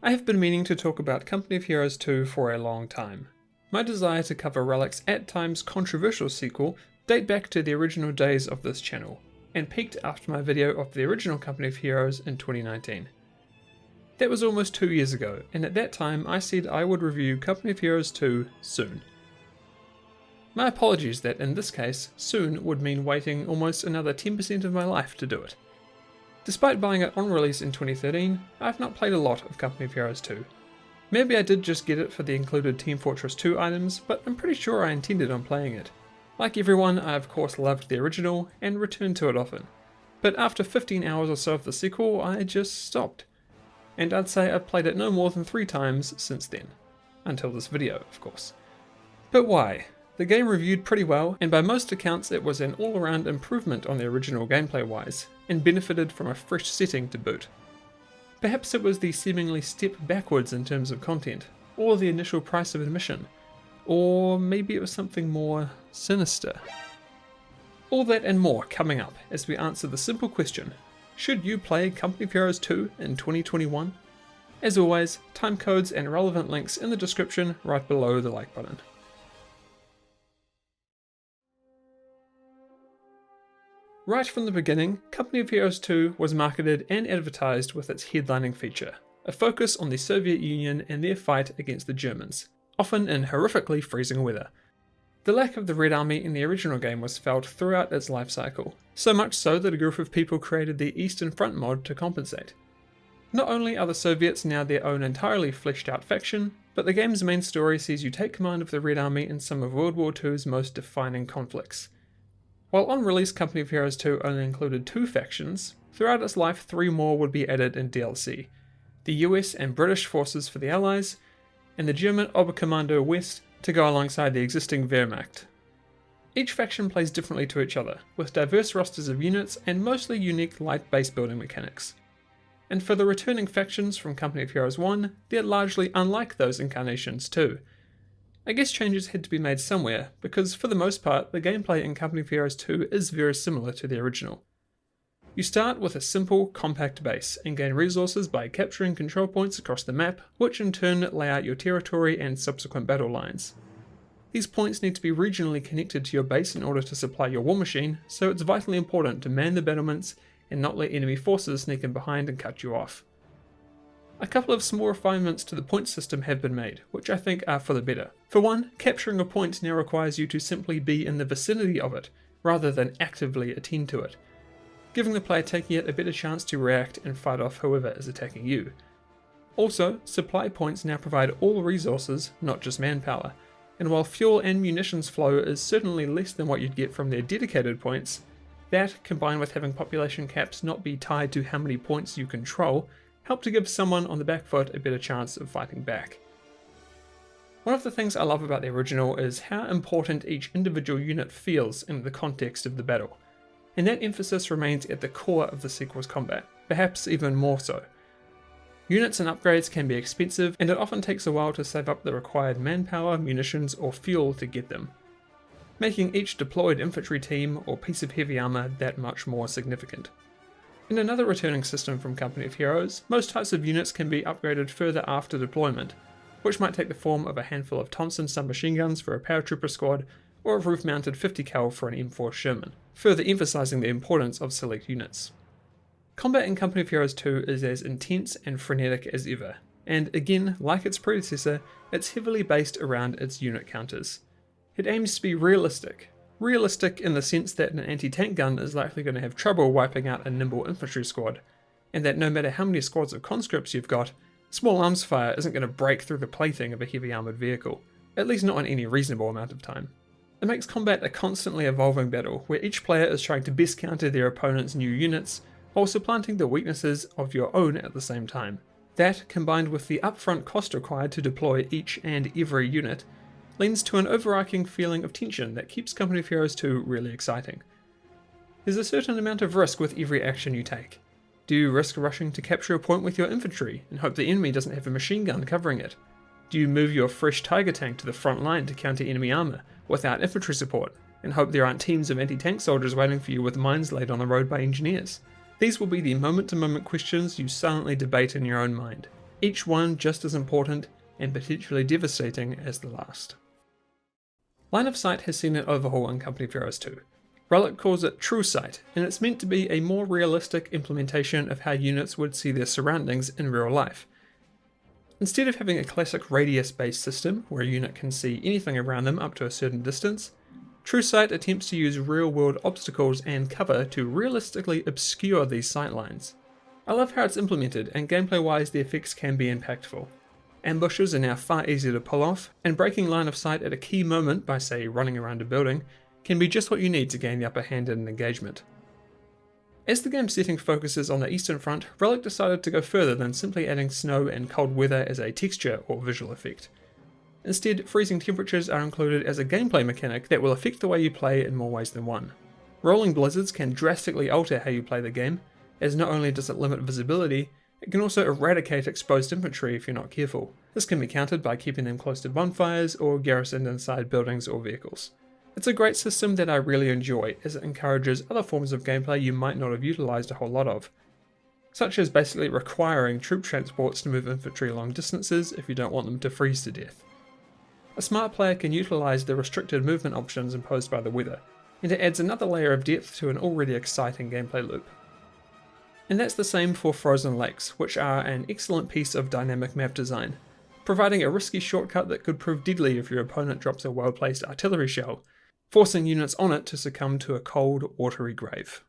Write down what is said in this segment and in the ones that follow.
I have been meaning to talk about Company of Heroes 2 for a long time. My desire to cover Relic's at times controversial sequel date back to the original days of this channel, and peaked after my video of the original Company of Heroes in 2019. That was almost 2 years ago, and at that time I said I would review Company of Heroes 2 soon. My apologies that in this case, soon would mean waiting almost another 10% of my life to do it. Despite buying it on release in 2013, I've not played a lot of Company of Heroes 2. Maybe I did just get it for the included Team Fortress 2 items, but I'm pretty sure I intended on playing it. Like everyone, I of course loved the original and returned to it often. But after 15 hours or so of the sequel, I just stopped. And I'd say I've played it no more than 3 times since then. Until this video, of course. But why? The game reviewed pretty well, and by most accounts it was an all-around improvement on the original gameplay-wise, and benefited from a fresh setting to boot. Perhaps it was the seemingly step backwards in terms of content, or the initial price of admission, or maybe it was something more sinister. All that and more coming up as we answer the simple question, should you play Company of Heroes 2 in 2021? As always, time codes and relevant links in the description right below the like button. Right from the beginning, Company of Heroes 2 was marketed and advertised with its headlining feature, a focus on the Soviet Union and their fight against the Germans, often in horrifically freezing weather. The lack of the Red Army in the original game was felt throughout its life cycle, so much so that a group of people created the Eastern Front mod to compensate. Not only are the Soviets now their own entirely fleshed out faction, but the game's main story sees you take command of the Red Army in some of World War II's most defining conflicts. While on release Company of Heroes 2 only included 2 factions, throughout its life 3 more would be added in DLC. The US and British forces for the Allies, and the German Oberkommando West to go alongside the existing Wehrmacht. Each faction plays differently to each other, with diverse rosters of units and mostly unique light base building mechanics. And for the returning factions from Company of Heroes 1, they're largely unlike those incarnations too. I guess changes had to be made somewhere, because for the most part, the gameplay in Company of Heroes 2 is very similar to the original. You start with a simple, compact base, and gain resources by capturing control points across the map, which in turn lay out your territory and subsequent battle lines. These points need to be regionally connected to your base in order to supply your war machine, so it's vitally important to man the battlements and not let enemy forces sneak in behind and cut you off. A couple of small refinements to the point system have been made, which I think are for the better. For one, capturing a point now requires you to simply be in the vicinity of it, rather than actively attend to it, giving the player taking it a better chance to react and fight off whoever is attacking you. Also, supply points now provide all resources, not just manpower, and while fuel and munitions flow is certainly less than what you'd get from their dedicated points, that, combined with having population caps not be tied to how many points you control, help to give someone on the back foot a better chance of fighting back. One of the things I love about the original is how important each individual unit feels in the context of the battle, and that emphasis remains at the core of the sequel's combat, perhaps even more so. Units and upgrades can be expensive, and it often takes a while to save up the required manpower, munitions, or fuel to get them, making each deployed infantry team or piece of heavy armor that much more significant. In another returning system from Company of Heroes, most types of units can be upgraded further after deployment, which might take the form of a handful of Thompson submachine guns for a paratrooper squad, or a roof-mounted 50 cal for an M4 Sherman, further emphasizing the importance of select units. Combat in Company of Heroes 2 is as intense and frenetic as ever, and again, like its predecessor, it's heavily based around its unit counters. It aims to be realistic in the sense that an anti-tank gun is likely going to have trouble wiping out a nimble infantry squad, and that no matter how many squads of conscripts you've got, small arms fire isn't going to break through the plating of a heavy armoured vehicle, at least not in any reasonable amount of time. It makes combat a constantly evolving battle, where each player is trying to best counter their opponent's new units, while supplanting the weaknesses of your own at the same time. That, combined with the upfront cost required to deploy each and every unit, leads to an overarching feeling of tension that keeps Company of Heroes 2 really exciting. There's a certain amount of risk with every action you take. Do you risk rushing to capture a point with your infantry and hope the enemy doesn't have a machine gun covering it? Do you move your fresh Tiger tank to the front line to counter enemy armor without infantry support and hope there aren't teams of anti-tank soldiers waiting for you with mines laid on the road by engineers? These will be the moment-to-moment questions you silently debate in your own mind, each one just as important and potentially devastating as the last. Line of sight has seen an overhaul in Company of Heroes 2. Relic calls it True Sight, and it's meant to be a more realistic implementation of how units would see their surroundings in real life. Instead of having a classic radius-based system where a unit can see anything around them up to a certain distance, True Sight attempts to use real-world obstacles and cover to realistically obscure these sightlines. I love how it's implemented, and gameplay-wise the effects can be impactful. Ambushes are now far easier to pull off, and breaking line of sight at a key moment by, say, running around a building, can be just what you need to gain the upper hand in an engagement. As the game's setting focuses on the Eastern Front, Relic decided to go further than simply adding snow and cold weather as a texture or visual effect. Instead, freezing temperatures are included as a gameplay mechanic that will affect the way you play in more ways than one. Rolling blizzards can drastically alter how you play the game, as not only does it limit visibility, it can also eradicate exposed infantry if you're not careful. This can be countered by keeping them close to bonfires or garrisoned inside buildings or vehicles. It's a great system that I really enjoy, as it encourages other forms of gameplay you might not have utilised a whole lot of, such as basically requiring troop transports to move infantry long distances if you don't want them to freeze to death. A smart player can utilise the restricted movement options imposed by the weather, and it adds another layer of depth to an already exciting gameplay loop. And that's the same for Frozen Lakes, which are an excellent piece of dynamic map design, providing a risky shortcut that could prove deadly if your opponent drops a well-placed artillery shell, forcing units on it to succumb to a cold, watery grave.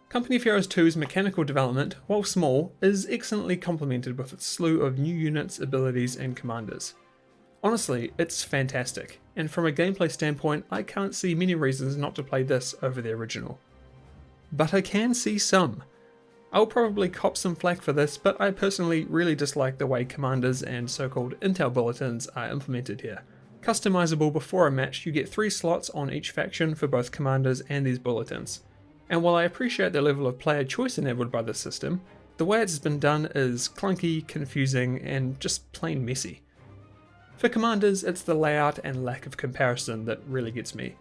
Company of Heroes 2's mechanical development, while small, is excellently complemented with its slew of new units, abilities, and commanders. Honestly, it's fantastic, and from a gameplay standpoint, I can't see many reasons not to play this over the original. But I can see some. I'll probably cop some flack for this, but I personally really dislike the way commanders and so-called intel bulletins are implemented here. Customizable before a match, you get 3 slots on each faction for both commanders and these bulletins. And while I appreciate the level of player choice enabled by this system, the way it's been done is clunky, confusing, and just plain messy. For commanders, it's the layout and lack of comparison that really gets me.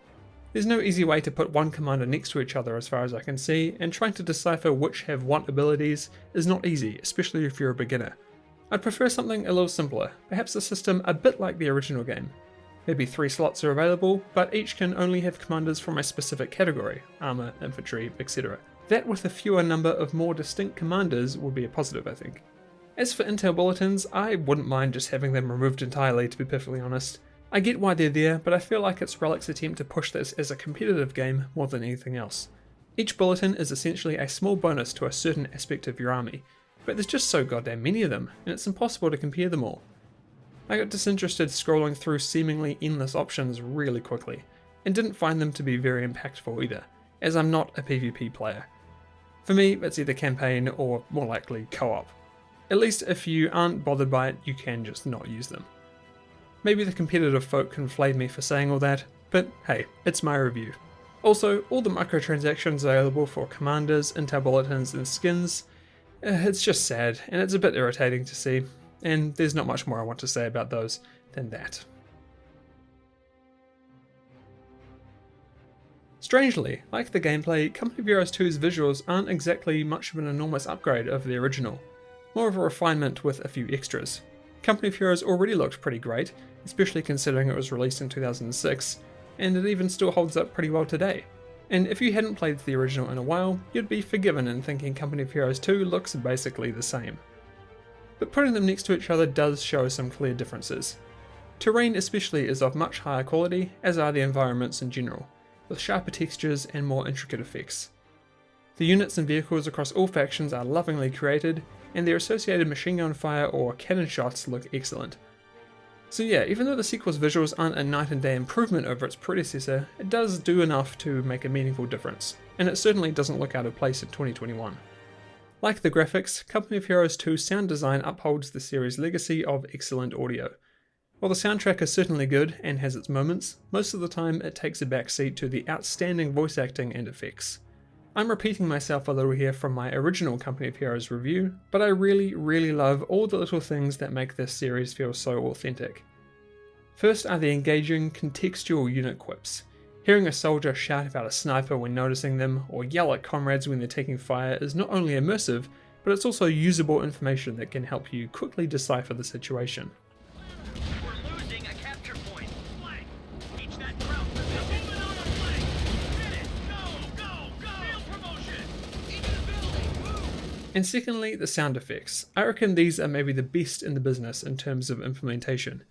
There's no easy way to put one commander next to each other as far as I can see, and trying to decipher which have what abilities is not easy, especially if you're a beginner. I'd prefer something a little simpler, perhaps a system a bit like the original game. Maybe 3 slots are available, but each can only have commanders from a specific category, armor, infantry, etc. That with a fewer number of more distinct commanders would be a positive, I think. As for intel bulletins, I wouldn't mind just having them removed entirely, to be perfectly honest. I get why they're there, but I feel like it's Relic's attempt to push this as a competitive game more than anything else. Each bulletin is essentially a small bonus to a certain aspect of your army, but there's just so goddamn many of them, and it's impossible to compare them all. I got disinterested scrolling through seemingly endless options really quickly, and didn't find them to be very impactful either, as I'm not a PvP player. For me, it's either campaign or, more likely, co-op. At least if you aren't bothered by it, you can just not use them. Maybe the competitive folk can flame me for saying all that, but hey, it's my review. Also, all the microtransactions available for commanders, intel bulletins, and skins, it's just sad, and it's a bit irritating to see, and there's not much more I want to say about those than that. Strangely, like the gameplay, Company of Heroes 2's visuals aren't exactly much of an enormous upgrade over the original, more of a refinement with a few extras. Company of Heroes already looked pretty great, especially considering it was released in 2006, and it even still holds up pretty well today. And if you hadn't played the original in a while, you'd be forgiven in thinking Company of Heroes 2 looks basically the same. But putting them next to each other does show some clear differences. Terrain especially is of much higher quality, as are the environments in general, with sharper textures and more intricate effects. The units and vehicles across all factions are lovingly created, and their associated machine gun fire or cannon shots look excellent. So yeah, even though the sequel's visuals aren't a night and day improvement over its predecessor, it does do enough to make a meaningful difference, and it certainly doesn't look out of place in 2021. Like the graphics, Company of Heroes 2's sound design upholds the series' legacy of excellent audio. While the soundtrack is certainly good and has its moments, most of the time it takes a backseat to the outstanding voice acting and effects. I'm repeating myself a little here from my original Company of Heroes review, but I really love all the little things that make this series feel so authentic. First are the engaging, contextual unit quips. Hearing a soldier shout about a sniper when noticing them, or yell at comrades when they're taking fire is not only immersive, but it's also usable information that can help you quickly decipher the situation. We're losing a capture point. Flank. Reach that ground position. Moving on a flank. Hit it. Go. Field promotion. Into the building. Move. And secondly, the sound effects. I reckon these are maybe the best in the business in terms of implementation.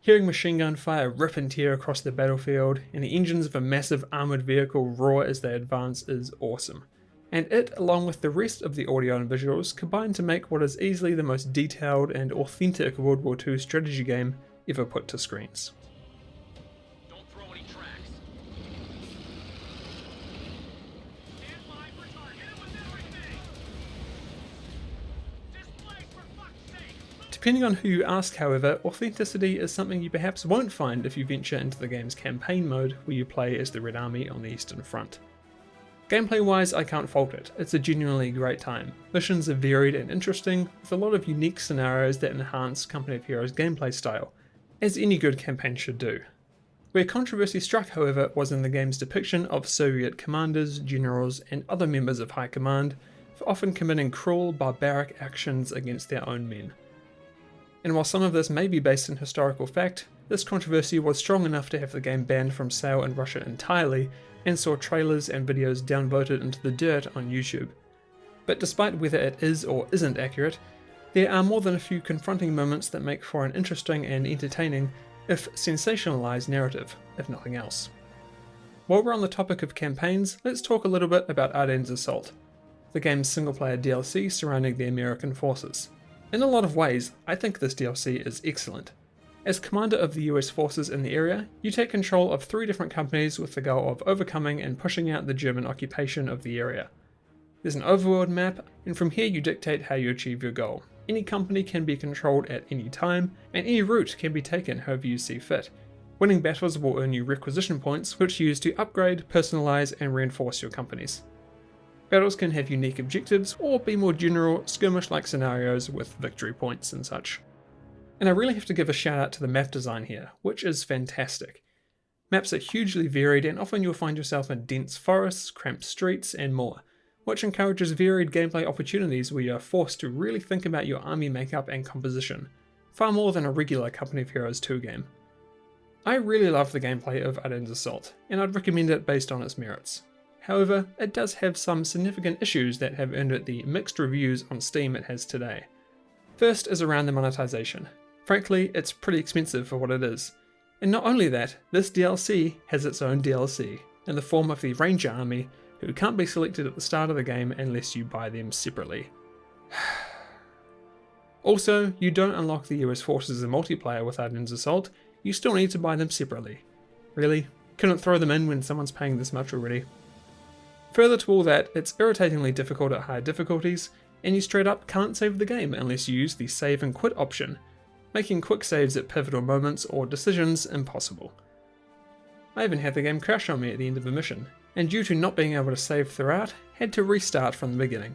Hearing machine gun fire rip and tear across the battlefield, and the engines of a massive armoured vehicle roar as they advance is awesome. And it, along with the rest of the audio and visuals, combine to make what is easily the most detailed and authentic World War II strategy game ever put to screens. Don't throw any tracks. Stand by for target. Hit it with everything. Display for fuck's sake. Depending on who you ask, however, authenticity is something you perhaps won't find if you venture into the game's campaign mode, where you play as the Red Army on the Eastern Front. Gameplay wise, I can't fault it. It's a genuinely great time. Missions are varied and interesting, with a lot of unique scenarios that enhance Company of Heroes' gameplay style, as any good campaign should do. Where controversy struck, however, was in the game's depiction of Soviet commanders, generals, and other members of high command for often committing cruel, barbaric actions against their own men. And while some of this may be based in historical fact, this controversy was strong enough to have the game banned from sale in Russia entirely, and saw trailers and videos downvoted into the dirt on YouTube. But despite whether it is or isn't accurate, there are more than a few confronting moments that make for an interesting and entertaining, if sensationalized narrative, if nothing else. While we're on the topic of campaigns, let's talk a little bit about Ardennes Assault, the game's single-player DLC surrounding the American forces. In a lot of ways, I think this DLC is excellent. As commander of the US forces in the area, you take control of 3 different companies with the goal of overcoming and pushing out the German occupation of the area. There's an overworld map, and from here you dictate how you achieve your goal. Any company can be controlled at any time, and any route can be taken however you see fit. Winning battles will earn you requisition points, which you use to upgrade, personalize, and reinforce your companies. Battles can have unique objectives, or be more general, skirmish-like scenarios with victory points and such. And I really have to give a shout out to the map design here, which is fantastic. Maps are hugely varied, and often you'll find yourself in dense forests, cramped streets, and more, which encourages varied gameplay opportunities where you are forced to really think about your army makeup and composition, far more than a regular Company of Heroes 2 game. I really love the gameplay of Ardennes Assault, and I'd recommend it based on its merits. However, it does have some significant issues that have earned it the mixed reviews on Steam it has today. First is around the monetization. Frankly, it's pretty expensive for what it is. And not only that, this DLC has its own DLC, in the form of the Ranger Army, who can't be selected at the start of the game unless you buy them separately. Also, you don't unlock the US forces in multiplayer with Ardennes Assault, you still need to buy them separately. Really? Couldn't throw them in when someone's paying this much already? Further to all that, it's irritatingly difficult at higher difficulties, and you straight up can't save the game unless you use the save and quit option, making quick saves at pivotal moments or decisions impossible. I even had the game crash on me at the end of a mission, and due to not being able to save throughout, had to restart from the beginning.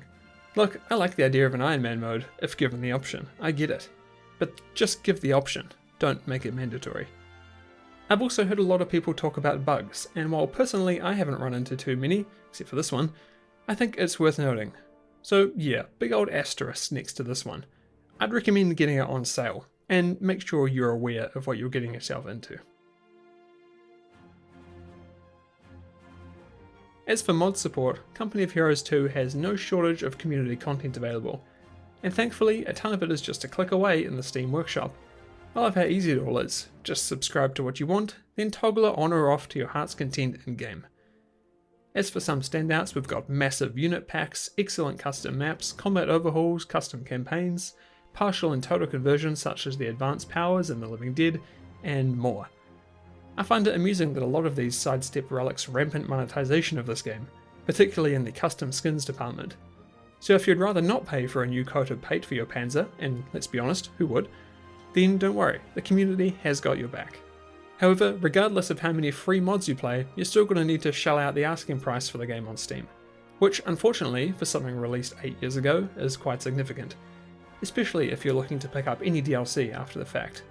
Look, I like the idea of an Iron Man mode, if given the option, I get it. But just give the option, don't make it mandatory. I've also heard a lot of people talk about bugs, and while personally I haven't run into too many, except for this one, I think it's worth noting. So yeah, big old asterisk next to this one. I'd recommend getting it on sale, and make sure you're aware of what you're getting yourself into. As for mod support, Company of Heroes 2 has no shortage of community content available, and thankfully a ton of it is just a click away in the Steam Workshop. I love how easy it all is. Just subscribe to what you want, then toggle it on or off to your heart's content in-game. As for some standouts, we've got massive unit packs, excellent custom maps, combat overhauls, custom campaigns, partial and total conversions such as the advanced powers in The Living Dead, and more. I find it amusing that a lot of these sidestep relics rampant monetization of this game, particularly in the custom skins department. So if you'd rather not pay for a new coat of paint for your Panzer, and let's be honest, who would, then don't worry, the community has got your back. However, regardless of how many free mods you play, you're still going to need to shell out the asking price for the game on Steam, which unfortunately, for something released 8 years ago, is quite significant, especially if you're looking to pick up any DLC after the fact.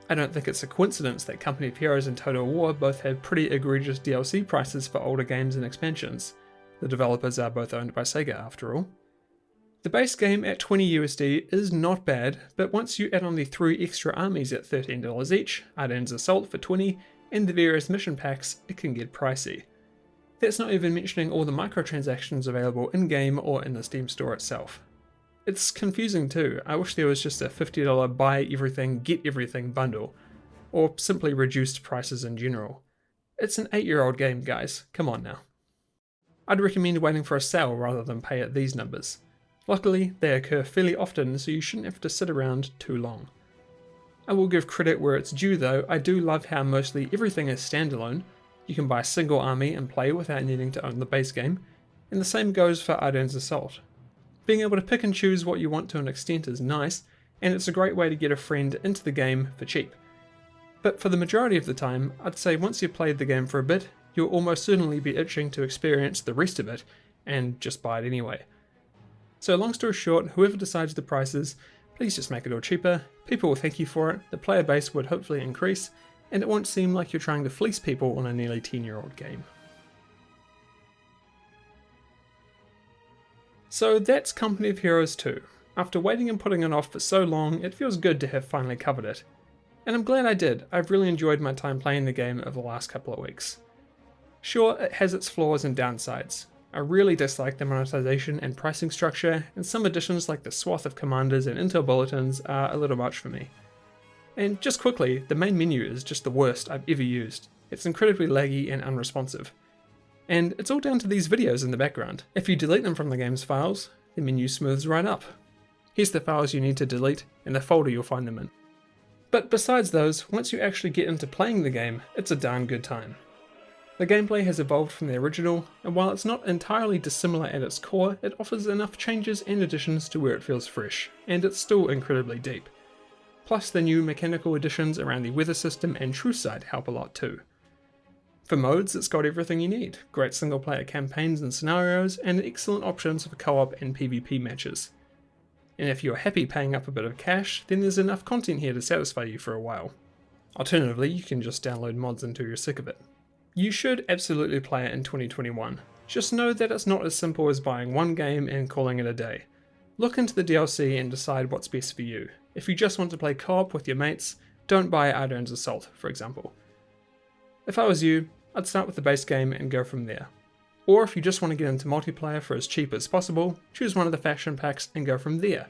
I don't think it's a coincidence that Company of Heroes and Total War both have pretty egregious DLC prices for older games and expansions. The developers are both owned by Sega after all. The base game at 20 USD is not bad, but once you add on the 3 extra armies at $13 each, Ardennes Assault for 20, and the various mission packs, it can get pricey. That's not even mentioning all the microtransactions available in-game or in the Steam store itself. It's confusing too. I wish there was just a $50 buy everything, get everything bundle, or simply reduced prices in general. It's an 8-year-old game, guys, come on now. I'd recommend waiting for a sale rather than pay at these numbers. Luckily, they occur fairly often, so you shouldn't have to sit around too long. I will give credit where it's due though. I do love how mostly everything is standalone. You can buy a single army and play without needing to own the base game, and the same goes for Ardennes Assault. Being able to pick and choose what you want to an extent is nice, and it's a great way to get a friend into the game for cheap. But for the majority of the time, I'd say once you've played the game for a bit, you'll almost certainly be itching to experience the rest of it, and just buy it anyway. So long story short, whoever decides the prices, please just make it all cheaper, people will thank you for it, the player base would hopefully increase, and it won't seem like you're trying to fleece people on a nearly 10-year-old game. So that's Company of Heroes 2. After waiting and putting it off for so long, it feels good to have finally covered it. And I'm glad I did. I've really enjoyed my time playing the game over the last couple of weeks. Sure, it has its flaws and downsides. I really dislike the monetization and pricing structure, and some additions like the swath of commanders and intel bulletins are a little much for me. And just quickly, the main menu is just the worst I've ever used. It's incredibly laggy and unresponsive. And it's all down to these videos in the background. If you delete them from the game's files, the menu smooths right up. Here's the files you need to delete and the folder you'll find them in. But besides those, once you actually get into playing the game, it's a darn good time. The gameplay has evolved from the original, and while it's not entirely dissimilar at its core, it offers enough changes and additions to where it feels fresh, and it's still incredibly deep. Plus the new mechanical additions around the weather system and truce sight help a lot too. For modes, it's got everything you need, great single player campaigns and scenarios, and excellent options for co-op and PvP matches. And if you're happy paying up a bit of cash, then there's enough content here to satisfy you for a while. Alternatively, you can just download mods until you're sick of it. You should absolutely play it in 2021. Just know that it's not as simple as buying one game and calling it a day. Look into the DLC and decide what's best for you. If you just want to play co-op with your mates, don't buy Ardennes Assault, for example. If I was you, I'd start with the base game and go from there. Or if you just want to get into multiplayer for as cheap as possible, choose one of the faction packs and go from there.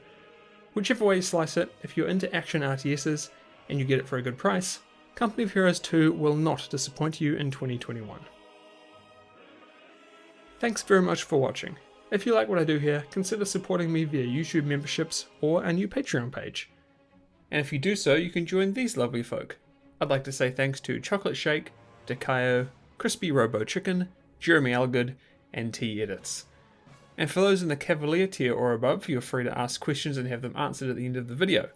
Whichever way you slice it, if you're into action RTSs and you get it for a good price, Company of Heroes 2 will not disappoint you in 2021. Thanks very much for watching. If you like what I do here, consider supporting me via YouTube memberships or a new Patreon page. And if you do so, you can join these lovely folk. I'd like to say thanks to Chocolate Shake, Dekayo, Crispy Robo Chicken, Jeremy Algood, and T Edits. And for those in the Cavalier tier or above, you're free to ask questions and have them answered at the end of the video.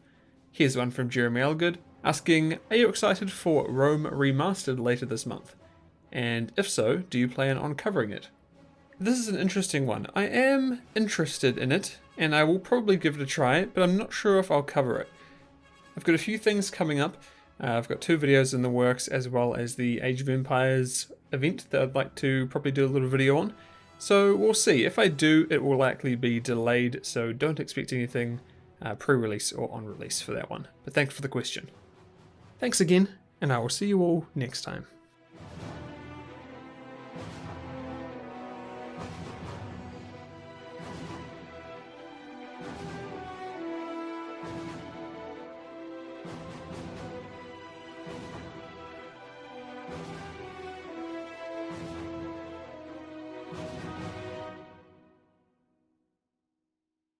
Here's one from Jeremy Algood, asking, are you excited for Rome Remastered later this month? And if so, do you plan on covering it? This is an interesting one. I am interested in it, and I will probably give it a try, but I'm not sure if I'll cover it. I've got a few things coming up. I've got 2 videos in the works, as well as the Age of Empires event that I'd like to probably do a little video on. So we'll see. If I do, it will likely be delayed, so don't expect anything pre-release or on release for that one. But thanks for the question. Thanks again, and I will see you all next time.